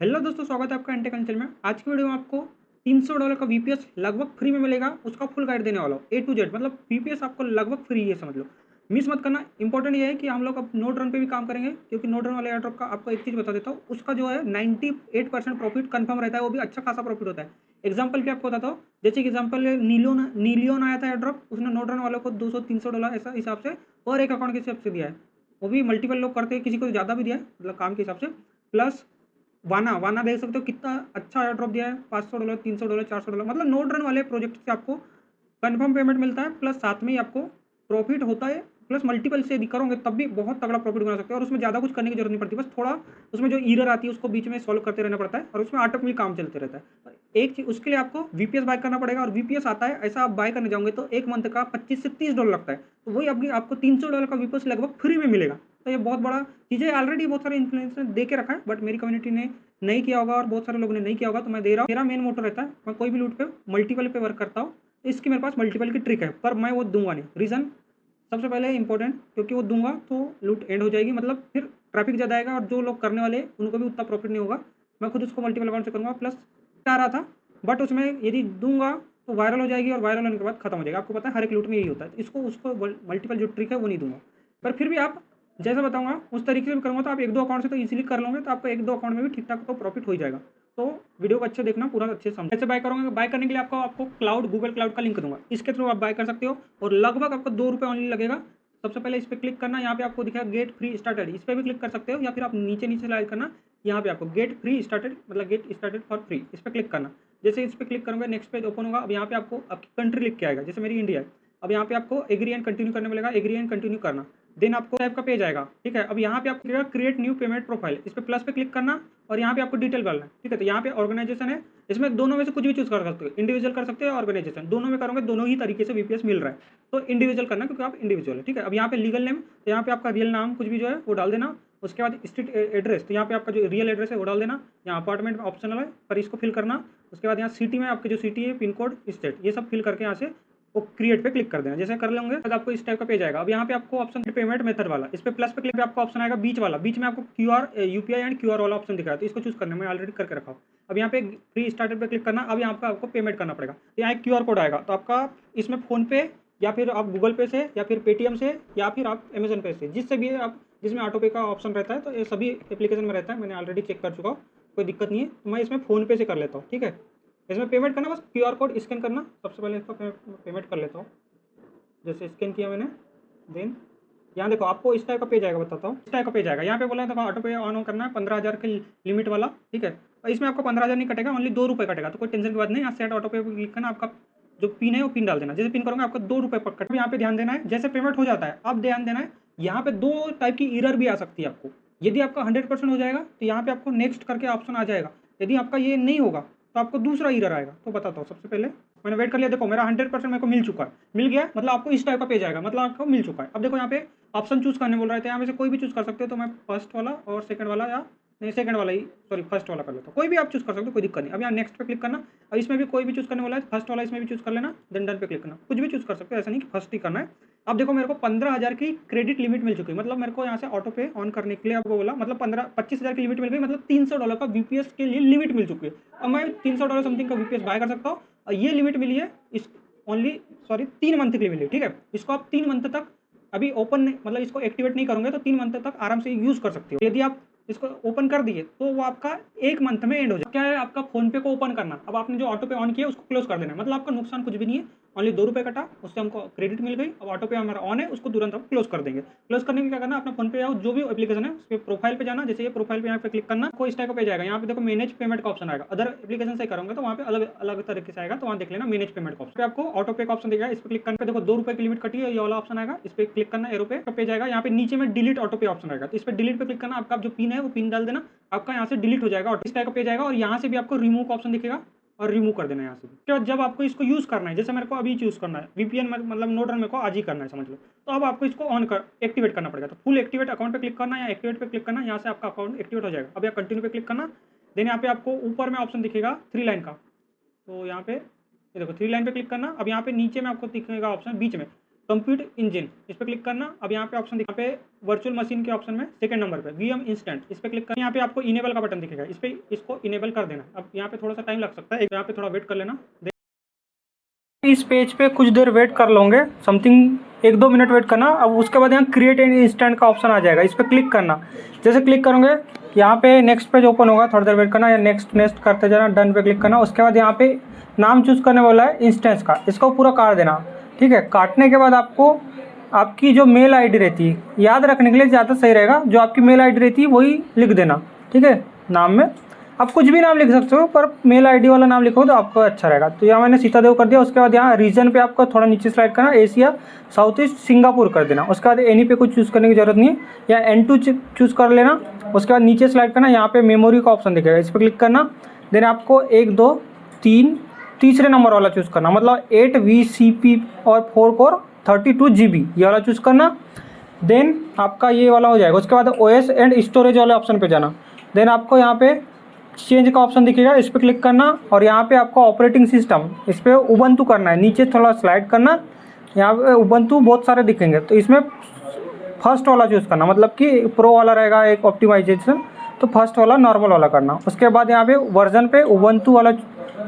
Hello दोस्तों, स्वागत है आपका एंटेक अंचल में। आज की वीडियो में आपको $300 का वीपीएस लगभग फ्री में मिलेगा। उसका फुल गाइड देने वाला हूँ ए टू जेड। मतलब वीपीएस आपको लगभग फ्री है, समझ लो। मिस मत करना। इंपॉर्टेंट ये है कि हम लोग अब नोट रन पे भी काम करेंगे, क्योंकि नोट रन वाले एयरड्रॉप का आपको एक चीज़ बता देता हूँ। उसका जो है 98% प्रॉफिट कन्फर्म रहता है, वो भी अच्छा खासा प्रॉफिट होता है। एग्जाम्पल की आपको बताता हूँ, जैसे कि एग्जाम्पल नीलियोन आया था एयरड्रॉप, उसने नोट रन वालों को $200-300 ऐसा हिसाब से और एक अकाउंट के हिसाब से दिया है। वो भी मल्टीपल लोग करते हैं, किसी को ज़्यादा भी दिया है, मतलब काम के हिसाब से। प्लस वाना वाना देख सकते हो कितना अच्छा एयर ड्रॉप दिया है। $500, $300, $400, मतलब नोट रन वाले प्रोजेक्ट से आपको कंफर्म पेमेंट मिलता है, प्लस साथ में ही आपको प्रॉफिट होता है। प्लस मल्टीपल से यदि करोगे तब भी बहुत तगड़ा प्रॉफिट बना सकते हो, और उसमें ज़्यादा कुछ करने की जरूरत नहीं पड़ती। बस थोड़ा उसमें जो ईरर आती है उसको बीच में सॉल्व करते रहना पड़ता है, और उसमें ऑटोमेटिकली काम चलते रहता है। और एक चीज उसके लिए आपको वीपीएस बाय करना पड़ेगा, और वीपीएस आता है ऐसा, आप बाय करने जाओगे तो एक मंथ का $25 से $30 लगता है। तो वही अभी आपको $300 का वीपीएस लगभग फ्री में मिलेगा। तो ये बहुत बड़ा चीज़ है। ऑलरेडी बहुत सारे इन्फ्लुएंसर दे के रखा है, बट मेरी कम्युनिटी ने नहीं किया होगा और बहुत सारे लोगों ने नहीं किया होगा, तो मैं दे रहा हूँ। मेरा मेन मोटो रहता है, मैं कोई भी लूट पे मल्टीपल पे वर्क करता हूँ। इसकी मेरे पास मल्टीपल की ट्रिक है, पर मैं वो दूंगा नहीं। रीज़न सबसे पहले इंपॉर्टेंट, क्योंकि वो दूंगा तो लूट एंड हो जाएगी, मतलब फिर ट्रैफिक ज़्यादा आएगा, और जो लोग करने वाले हैं उनको भी उतना प्रॉफिट नहीं होगा। मैं खुद उसको मल्टीपल अकाउंट से करूँगा। प्लस आ रहा था, बट उसमें यदि दूंगा तो वायरल हो जाएगी, और वायरल होने के बाद खत्म हो जाएगा। आपको पता है हर एक लूट में यही होता है। तो इसको उसको मल्टीपल जो ट्रिक है वो नहीं दूंगा। पर फिर भी आप जैसा बताऊंगा उस तरीके से भी करूँगा, तो आप एक दो अकाउंट से तो इजीली कर लोगे। तो आपको एक दो अकाउंट में भी ठीक ठाक तो प्रॉफिट हो ही जाएगा। तो वीडियो को अच्छे देखना, पूरा अच्छे से समझ। कैसे बाय करोगे? बाय करने के लिए आपको क्लाउड, गूगल क्लाउड का लिंक दूंगा, इसके थ्रू आप बाय कर सकते हो, और लगभग आपको ₹2 ओनली लगेगा। सबसे पहले इस पर क्लिक करना, यहाँ पे आपको दिखेगा गेट फ्री स्टार्टेड, इस पर भी क्लिक कर सकते हो, या फिर आप नीचे नीचे स्लाइड करना, यहाँ पे आपको गेट फ्री स्टार्टेड, मतलब गेट स्टार्टेड फॉर फ्री, इस पर क्लिक करना। जैसे इस पर क्लिक करोगे नेक्स्ट पेज ओपन होगा। अब यहाँ पे आपको आपकी कंट्री लिख के आएगा, जैसे मेरी इंडिया है। अब यहाँ पे आपको एग्री एंड कंटिन्यू करने मिलेगा, एग्री एंड कंटिन्यू करना। देन आपको टाइप का पेज आएगा, ठीक है। अब यहाँ पे आपको क्रिएट न्यू पेमेंट प्रोफाइल, इस पर प्लस पे क्लिक करना, और यहाँ पे आपको डिटेल डालना है, ठीक है। तो यहाँ पे ऑर्गेनाइजेशन है, इसमें दोनों में से कुछ भी चूज कर सकते हो, इंडिविजुअल कर सकते हो, ऑर्गेनाइजेशन। दोनों में करोगे दोनों ही तरीके से वीपीएस मिल रहा है, तो इंडिविजुअल करना, क्योंकि आप इंडिविजुअल है, ठीक है। अब यहाँ पे लीगल नेम, तो यहाँ पे आपका रियल नाम कुछ भी जो है वो डाल देना। उसके बाद स्ट्रीट एड्रेस, तो यहाँ पे आपका जो रियल एड्रेस है वो डाल देना। यहाँ अपार्टमेंट में ऑप्शनल है, पर इसको फिल करना। उसके बाद यहाँ सिटी में आपकी जो सिटी है, पिन कोड, स्टेट, ये सब फिल करके यहाँ से वो क्रिएट पे क्लिक कर देना। जैसे कर लेंगे तो आपको इस टाइप का पेज आएगा। अब यहाँ पे आपको ऑप्शन पेमेंट मेथड वाला, इस पे प्लस पे क्लिक पे आपको ऑप्शन आएगा बीच वाला, बीच में आपको क्यूआर, यूपीआई एंड क्यूआर वाला ऑप्शन दिख रहा है, तो इसको चूज करना है। मैं ऑलरेडी करके रखा हूँ। अब यहाँ पे फ्री स्टार्टेड पे क्लिक करना। अब यहाँ पे आपको पेमेंट करना पड़ेगा। यहाँ एक क्यूआर कोड आएगा, तो आपका इसमें फोन पे, या फिर आप गूगल पे से, या फिर पेटीएम से, या फिर आप अमेजन पे से, जिससे भी आप, जिसमें ऑटो पे का ऑप्शन रहता है, तो ये सभी एप्लीकेशन में रहता है, मैंने ऑलरेडी चेक कर चुका हूँ, कोई दिक्कत नहीं है। तो मैं इसमें फ़ोन पे से कर लेता हूँ, ठीक है। इसमें पेमेंट करना, बस क्यूआर कोड स्कैन करना। सबसे पहले इसका पेमेंट कर लेता हूँ। जैसे स्कैन किया मैंने, देन यहाँ देखो आपको इस टाइप का पेज आएगा, बताता हूँ। इस टाइप का पेज आएगा, यहाँ पे बोला है देखो ऑटो पे ऑन करना है, 15,000 के लिमिट वाला, ठीक है। और इसमें आपको 15,000 नहीं कटेगा, ओनली ₹2 कटेगा, तो कोई टेंशन की बात नहीं। यहाँ सेट ऑटो पे क्लिक करना, आपका जो पिन है वो पिन डाल देना। जैसे पिन करोगे आपको ₹2 कट। यहाँ पे ध्यान देना है, जैसे पेमेंट हो जाता है अब ध्यान देना है, यहाँ पे दो टाइप की एरर भी आ सकती है आपको। यदि आपका 100% हो जाएगा तो यहाँ पे आपको नेक्स्ट करके ऑप्शन आ जाएगा। यदि आपका ये नहीं होगा तो आपको दूसरा एरर आएगा। तो बताता हूँ, सबसे पहले मैंने वेट कर लिया, देखो मेरा 100% मेरे को मिल चुका है, मिल गया, मतलब आपको इस टाइप का पेज आएगा, मतलब आपको मिल चुका है। अब देखो यहाँ पे ऑप्शन चूज करने बोल रहे थे, यहाँ में से कोई भी चूज कर सकते हो। तो मैं फर्स्ट वाला और सेकंड वाला, या नहीं सेकंड वाला ही, सॉरी फर्स्ट वाला कर लेता हूँ। कोई भी आप चूज कर सकते हो, कोई दिक्कत नहीं। अब यहाँ नेक्स्ट पे क्लिक करना। और इसमें भी कोई भी चूज करने वाला है, फर्स्ट वाला इसमें भी चूज कर लेना, देन डन पे क्लिक करना। कुछ भी चूज कर सकते हो, ऐसा नहीं कि फर्स्ट ही करना है। अब देखो मेरे को 15,000 की क्रेडिट लिमिट मिल चुकी है, मतलब मेरे को यहाँ से ऑटो पे ऑन करने के लिए अब बोला, मतलब 25,000 की लिमिट मिल गई, मतलब $300 का वीपीएस के लिए लिमिट मिल चुकी है। अब मैं $300 समथिंग का वीपीएस बाय कर सकता हूँ। और ये लिमिट मिली है इस ओनली, सॉरी 3 मंथ के लिए मिली है, ठीक है। इसको आप 3 मंथ तक अभी ओपन, मतलब इसको एक्टिवेट नहीं करोगे तो 3 मंथ तक आराम से यूज कर सकते हो। यदि आप इसको ओपन कर दिए तो वो आपका 1 मंथ में एंड हो जाए। क्या है आपका फोन पे को ओपन करना। अब आपने जो ऑटो पे ऑन किया उसको क्लोज कर देना, मतलब आपका नुकसान कुछ भी नहीं है। ओनली ₹2 कटा, उससे हमको क्रेडिट मिल गई। अब ऑटो पे हमारा ऑन है, उसको तुरंत हम क्लोज कर देंगे। क्लोज करने के क्या करना, अपना फोन पे आओ, जो भी एप्लीकेशन है उसके प्रोफाइल पे जाना। जैसे ये प्रोफाइल पे यहाँ पे क्लिक करना, कोई इस टाइप का पेज आएगा। यहाँ पे देखो मैनेज पेमेंट का ऑप्शन आएगा। अदर एप्लीकेशन से करोगे तो वहाँ पे अलग अलग तरीके से आएगा, तो वहाँ देख लेना मैनेज पेमेंट का ऑप्शन। आपको ऑटो पे का ऑप्शन दिखेगा, इस पर क्लिक करने पे देखो ₹2 की लिमिट कटी है, ये वाला ऑप्शन आएगा, इस पर क्लिक करना। एरो पे पेज आएगा, यहाँ पे नीचे में डिलीट ऑटो पे ऑप्शन आएगा, तो इस पर डिलीट पे क्लिक करना। आपका जो पिन है वो पिन डाल देना, आपका यहाँ से डिलीट हो जाएगा। इस टाइप का पेज आएगा, और यहाँ से भी आपको रिमूव का ऑप्शन दिखेगा, और रिमूव कर देना है यहाँ से। तो जब आपको इसको यूज़ करना है, जैसे मेरे को अभी चूज़ करना है वीपीएन, मतलब नोट रन मेरे को आज ही करना है, समझ लो। तो अब आपको इसको ऑन कर एक्टिवेट करना पड़ेगा। तो फुल एक्टिवेट अकाउंट पे क्लिक करना, या एक्टिवेट पे क्लिक करना, यहाँ से आपका अकाउंट एक्टिवेट हो जाएगा। अब यहाँ कंटिन्यू पे क्लिक करना। देन यहाँ पे आपको ऊपर में ऑप्शन दिखेगा 3 लाइन का, तो यहाँ पे ये देखो 3 लाइन पे क्लिक करना। अब यहाँ पे नीचे में आपको दिखेगा ऑप्शन बीच में कंप्यूट इंजन, इस पर क्लिक करना। अब यहाँ पे ऑप्शन यहाँ पे वर्चुअल मशीन के ऑप्शन में सेकंड नंबर पे VM इंस्टेंट, इस पर क्लिक करना। यहाँ पे आपको इनेबल का बटन दिखेगा, इस पे इसको इनेबल कर देना। अब यहाँ पे थोड़ा सा टाइम लग सकता है, यहाँ पे थोड़ा वेट कर लेना। इस पेज पे कुछ देर वेट कर लोगे, समथिंग 1-2 मिनट वेट करना। अब उसके बाद यहाँ क्रिएट एन इंस्टेंट का ऑप्शन आ जाएगा, इस पर क्लिक करना। जैसे क्लिक करोगे यहाँ पे नेक्स्ट पेज ओपन होगा, थोड़ी देर वेट करना या नेक्स्ट नेक्स्ट करते जाना, डन पे क्लिक करना। उसके बाद यहाँ पे नाम चूज़ करने वाला है इंस्टेंस का, इसको पूरा काट देना। ठीक है, काटने के बाद आपको आपकी जो मेल आईडी रहती है, याद रखने के लिए ज़्यादा सही रहेगा, जो आपकी मेल आईडी रहती है वही लिख देना। ठीक है, नाम में आप कुछ भी नाम लिख सकते हो, पर मेल आईडी वाला नाम लिखो तो आपको अच्छा रहेगा। तो यहाँ मैंने सीता देव कर दिया। उसके बाद यहाँ रीजन पे आपको थोड़ा नीचे स्लाइड करना, एशिया साउथ ईस्ट सिंगापुर कर देना। उसके बाद एनी पे कुछ चूज़ करने की जरूरत नहीं है, या N2 चूज़ कर लेना। उसके बाद नीचे स्लाइड करना, यहाँ पे मेमोरी का ऑप्शन दिखेगा, इस पर क्लिक करना। देन आपको 1 2 3 तीसरे नंबर वाला चूज़ करना, मतलब 8 VCP और 4 कोर 32 GB ये वाला चूज़ करना। देन आपका ये वाला हो जाएगा। उसके बाद OS एंड स्टोरेज वाले ऑप्शन पे जाना। देन आपको यहाँ पे चेंज का ऑप्शन दिखेगा, इस पर क्लिक करना। और यहाँ पे आपको ऑपरेटिंग सिस्टम, इस पर उबंटू करना है। नीचे थोड़ा स्लाइड करना, यहाँ पे उबंटू बहुत सारे दिखेंगे, तो इसमें फर्स्ट वाला चूज़ करना, मतलब कि प्रो वाला रहेगा एक ऑप्टिमाइजेशन, तो फर्स्ट वाला नॉर्मल वाला करना। उसके बाद यहाँ पे वर्जन पे उबंटू वाला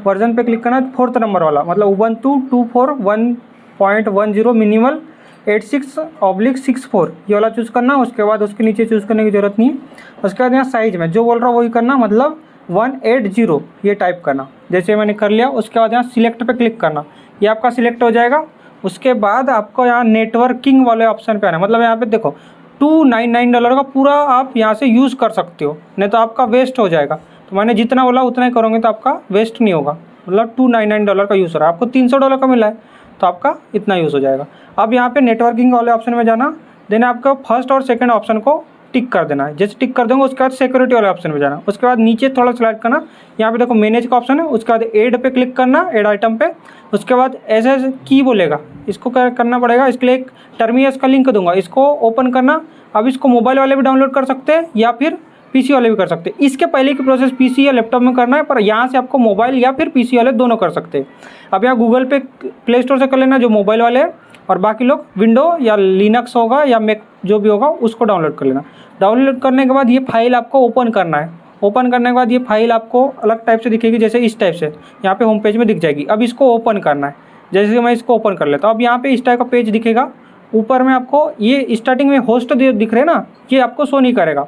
वर्जन पे क्लिक करना, 4th नंबर वाला, मतलब उबंटू 2.4.1.10 मिनिमल 86/64 ये वाला चूज़ करना। उसके बाद उसके नीचे चूज़ करने की ज़रूरत नहीं है। उसके बाद यहाँ साइज़ में जो बोल रहा हूँ वही करना, मतलब 180 ये टाइप करना, जैसे मैंने कर लिया। उसके बाद यहाँ सिलेक्ट पे क्लिक करना, ये आपका सिलेक्ट हो जाएगा। उसके बाद आपको यहाँ नेटवर्किंग वाले ऑप्शन पे आना, मतलब यहाँ पे देखो $299 का पूरा आप यहाँ से यूज़ कर सकते हो, नहीं तो आपका वेस्ट हो जाएगा। तो मैंने जितना बोला उतना ही करोगे तो आपका वेस्ट नहीं होगा, मतलब $299 का यूज़ हो रहा है, आपको $300 का मिला है तो आपका इतना यूज़ हो जाएगा। अब यहाँ पे नेटवर्किंग वाले ऑप्शन में जाना, देन आपको फर्स्ट और सेकंड ऑप्शन को टिक कर देना है। जैसे टिक कर देंगे उसके बाद सिक्योरिटी वाले ऑप्शन में जाना। उसके बाद नीचे थोड़ा स्लाइड करना, यहाँ पे देखो मैनेज का ऑप्शन है। उसके बाद ऐड पे क्लिक करना, ऐड आइटम पे। उसके बाद ऐसे की बोलेगा, इसको क्या करना पड़ेगा, इसके लिए एक टर्मिनस का लिंक दूंगा, इसको ओपन करना। अब इसको मोबाइल वाले भी डाउनलोड कर सकते हैं या फिर PC वाले भी कर सकते हैं। इसके पहले की प्रोसेस PC या लैपटॉप में करना है, पर यहाँ से आपको मोबाइल या फिर PC वाले दोनों कर सकते हैं। अब यहाँ गूगल पे प्ले स्टोर से कर लेना जो मोबाइल वाले हैं, और बाकी लोग विंडो या लिनक्स होगा या मैक जो भी होगा उसको डाउनलोड कर लेना। डाउनलोड करने के बाद ये फाइल आपको ओपन करना है। ओपन करने के बाद ये फाइल आपको अलग टाइप से दिखेगी, जैसे इस टाइप से यहाँ पे होम पेज में दिख जाएगी। अब इसको ओपन करना है, जैसे कि मैं इसको ओपन कर लेता हूँ। अब यहाँ पे इस टाइप का पेज दिखेगा। ऊपर में आपको ये स्टार्टिंग में होस्ट दिख रहे हैं ना, ये आपको शो नहीं करेगा,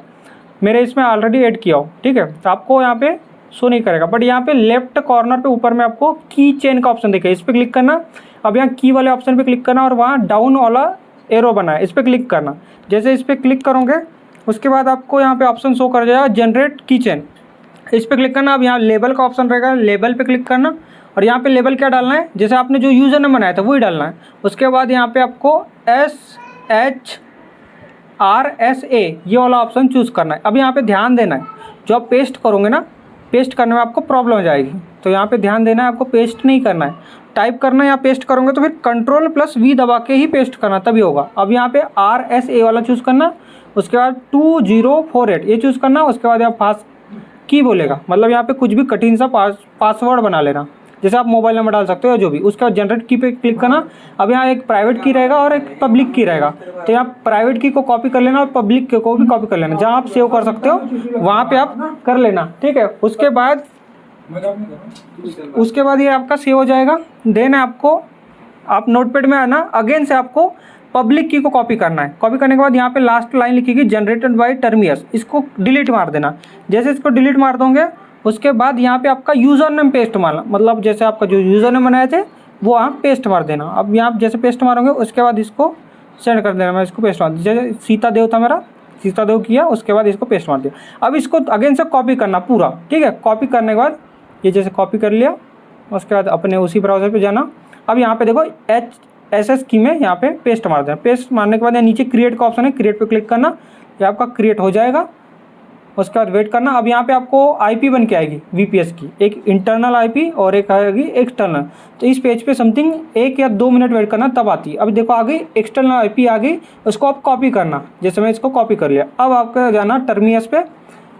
मेरे इसमें ऑलरेडी ऐड किया हो। ठीक है, तो आपको यहाँ पे शो नहीं करेगा, बट यहाँ पे लेफ्ट कॉर्नर पे ऊपर में आपको की चेन का ऑप्शन दिखेगा, इस पर क्लिक करना। अब यहाँ की वाले ऑप्शन पे क्लिक करना और वहाँ डाउन वाला एरो बना है, इस पर क्लिक करना। जैसे इस पर क्लिक करोगे उसके बाद आपको यहाँ पे ऑप्शन शो कर जाएगा जनरेट की चेन, इस पर क्लिक करना। अब यहाँ लेबल का ऑप्शन रहेगा, लेबल पे क्लिक करना और यहाँ पे लेबल क्या डालना है, जैसे आपने जो यूज़र ने बनाया था वही डालना है। उसके बाद यहाँ पे आपको SHRSA ये वाला ऑप्शन चूज़ करना है। अब यहाँ पे ध्यान देना है, जो आप पेस्ट करोगे ना, पेस्ट करने में आपको प्रॉब्लम हो जाएगी, तो यहाँ पे ध्यान देना है, आपको पेस्ट नहीं करना है, टाइप करना है। या पेस्ट करोगे तो फिर Ctrl+V दबा के ही पेस्ट करना, तभी होगा। अब यहाँ पे RSA वाला चूज़ करना, उसके बाद 2048 ये चूज़ करना। उसके बाद यहाँ पास की बोलेगा, मतलब यहाँ पे कुछ भी कठिन सा पासवर्ड बना लेना, जैसे आप मोबाइल नंबर डाल सकते हो जो भी। उसके बाद जनरेट की पे क्लिक करना। अब यहाँ एक प्राइवेट की रहेगा और एक पब्लिक की रहेगा, तो यहाँ प्राइवेट की को कॉपी कर लेना और पब्लिक की को भी कॉपी कर लेना। जहाँ आप सेव कर सकते हो वहाँ पे आप कर लेना, ठीक है। उसके बाद ये आपका सेव हो जाएगा। देन आपको आप नोटपैड में आना, अगेन से आपको पब्लिक की को कॉपी करना है। कॉपी करने के बाद यहाँ पे लास्ट लाइन लिखेगी जनरेटेड बाय टर्मियस, इसको डिलीट मार देना। जैसे इसको डिलीट मार दोगे उसके बाद यहाँ पे आपका यूज़र नेम पेस्ट मारना, मतलब जैसे आपका जो यूज़र नेम बनाए थे वो आप पेस्ट मार देना। अब यहाँ जैसे पेस्ट मारोगे उसके बाद इसको सेंड कर देना। मैं इसको पेस्ट मार, जैसे सीता देव था मेरा, सीता देव किया, उसके बाद इसको पेस्ट मार दिया। अब इसको अगेन से कॉपी करना पूरा, ठीक है। कॉपी करने के बाद ये जैसे कॉपी कर लिया, उसके बाद अपने उसी ब्राउज़र पे जाना। अब यहाँ पे देखो SS की में यहाँ पे पेस्ट मार देना। पेस्ट मारने के बाद यहाँ नीचे क्रिएट का ऑप्शन है, क्रिएट पे क्लिक करना, ये आपका क्रिएट हो जाएगा। उसके बाद वेट करना। अब यहाँ पे आपको IP बन के आएगी VPS की, एक इंटरनल IP और एक आएगी एक्सटर्नल। तो इस पेज पे समथिंग 1 या 2 मिनट वेट करना, तब आती है। अब देखो आ गई एक्सटर्नल IP आ गई, उसको आप कॉपी करना। जैसे मैं इसको कॉपी कर लिया। अब आपको जाना टर्मियस पे।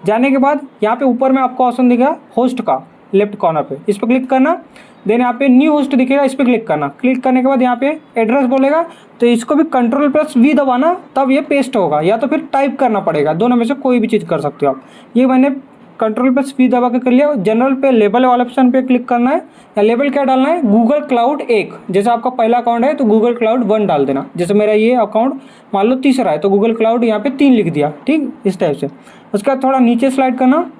जाने के बाद यहाँ पे ऊपर में आपको ऑप्शन दिखेगा होस्ट का, लेफ्ट कॉर्नर पे, इस पर क्लिक करना। देन यहाँ पे न्यू होस्ट दिखेगा, इस पर क्लिक करना। क्लिक करने के बाद यहाँ पे एड्रेस बोलेगा, तो इसको भी Ctrl+V दबाना, तब ये पेस्ट होगा, या तो फिर टाइप करना पड़ेगा, दोनों में से कोई भी चीज़ कर सकते हो आप। ये मैंने Ctrl+V दबा के कर लिया। जनरल पे लेबल वाले ऑप्शन पे क्लिक करना है, या लेबल क्या डालना है, गूगल क्लाउड 1। जैसे आपका पहला अकाउंट है तो गूगल क्लाउड 1 डाल देना। जैसे मेरा ये अकाउंट मान लो तीसरा है तो गूगल क्लाउड यहाँ पे 3 लिख दिया, ठीक, इस टाइप से। उसके बाद थोड़ा नीचे स्लाइड करना,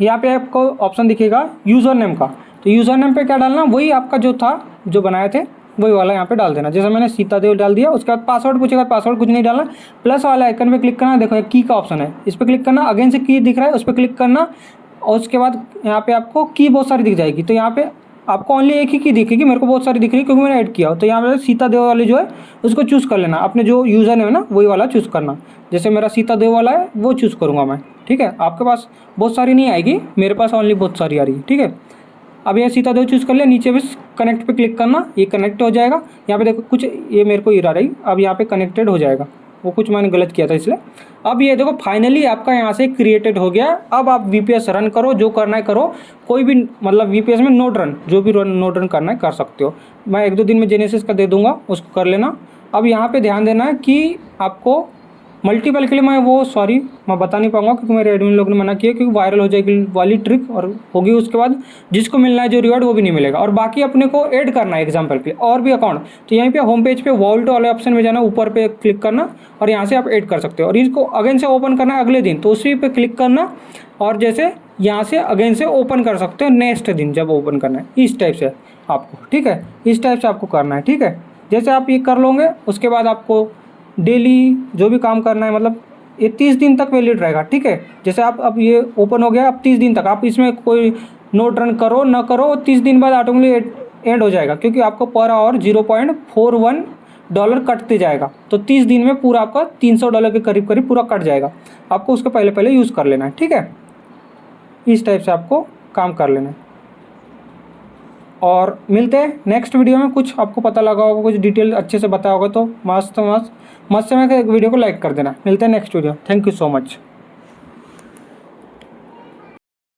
यहाँ पे आपको ऑप्शन दिखेगा यूज़र नेम का, तो यूज़र नेम पे क्या डालना, वही आपका जो था, जो बनाए थे वही वाला यहाँ पे डाल देना। जैसे मैंने सीतादेव डाल दिया। उसके बाद पासवर्ड पूछेगा, पासवर्ड कुछ नहीं डालना। प्लस वाला आइकन पे क्लिक करना, देखो की का ऑप्शन है, इस पर क्लिक करना। अगेन से की दिख रहा है, उस पर क्लिक करना, और उसके बाद यहाँ पे आपको की बहुत सारी दिख जाएगी। तो यहाँ पे आपको ओनली एक ही की दिखेगी, मेरे को बहुत सारी दिख रही है क्योंकि मैंने ऐड किया हो। तो यहाँ पे सीतादेव वाली जो है उसको चूज़ कर लेना, अपने जो यूज़र नेम है ना वही वाला चूज़ करना। जैसे मेरा सीतादेव वाला है वो चूज़ करूँगा मैं, ठीक है। आपके पास बहुत सारी नहीं आएगी, मेरे पास ओनली बहुत सारी आ रही है, ठीक है। अब ये सीतादेव चूज़ कर लिया, नीचे बस कनेक्ट पे क्लिक करना, ये कनेक्ट हो जाएगा। यहाँ पे देखो कुछ ये मेरे को इरर आई, अब यहाँ पे कनेक्टेड हो जाएगा, वो कुछ मैंने गलत किया था इसलिए। अब ये देखो फाइनली आपका यहाँ से क्रिएटेड हो गया। अब आप VPS रन करो, जो करना है करो, कोई भी मतलब VPS में नोड रन, जो भी नोड रन करना है कर सकते हो। मैं 1-2 दिन में जेनेसिस का दे दूँगा, उसको कर लेना। अब यहाँ पे ध्यान देना है कि आपको मल्टीपल के लिए मैं बता नहीं पाऊंगा क्योंकि मेरे एडमिन लोग ने मना किया, क्योंकि वायरल हो जाएगी वाली ट्रिक और होगी, उसके बाद जिसको मिलना है जो रिवॉर्ड वो भी नहीं मिलेगा। और बाकी अपने को ऐड करना है एग्जांपल के लिए और भी अकाउंट, तो यहीं पे होम पेज पे वॉल्ट वाले ऑप्शन में जाना, ऊपर पे क्लिक करना और यहाँ से आप ऐड कर सकते हो। और इसको अगेन से ओपन करना है अगले दिन, तो उसी पे क्लिक करना और जैसे यहाँ से अगेन से ओपन कर सकते हो नेक्स्ट दिन जब ओपन करना है, इस टाइप से आपको, ठीक है, इस टाइप से आपको करना है, ठीक है। जैसे आप ये कर लोगे उसके बाद आपको डेली जो भी काम करना है, मतलब ये 30 दिन तक वैलिड रहेगा, ठीक है। जैसे आप अब ये ओपन हो गया, अब 30 दिन तक आप इसमें कोई नोट रन करो ना करो, 30 दिन बाद ऑटोमेटिकली एंड हो जाएगा, क्योंकि आपको पर आवर $0.41 कटते जाएगा। तो 30 दिन में पूरा आपका $300 के करीब करीब पूरा कट जाएगा। आपको उसके पहले पहले यूज़ कर लेना है, ठीक है। इस टाइप से आपको काम कर लेना है। और मिलते हैं नेक्स्ट वीडियो में। कुछ आपको पता लगा होगा, कुछ डिटेल अच्छे से बताया होगा तो मस्त से मैं वीडियो को लाइक कर देना। मिलते हैं next video. Thank you so much.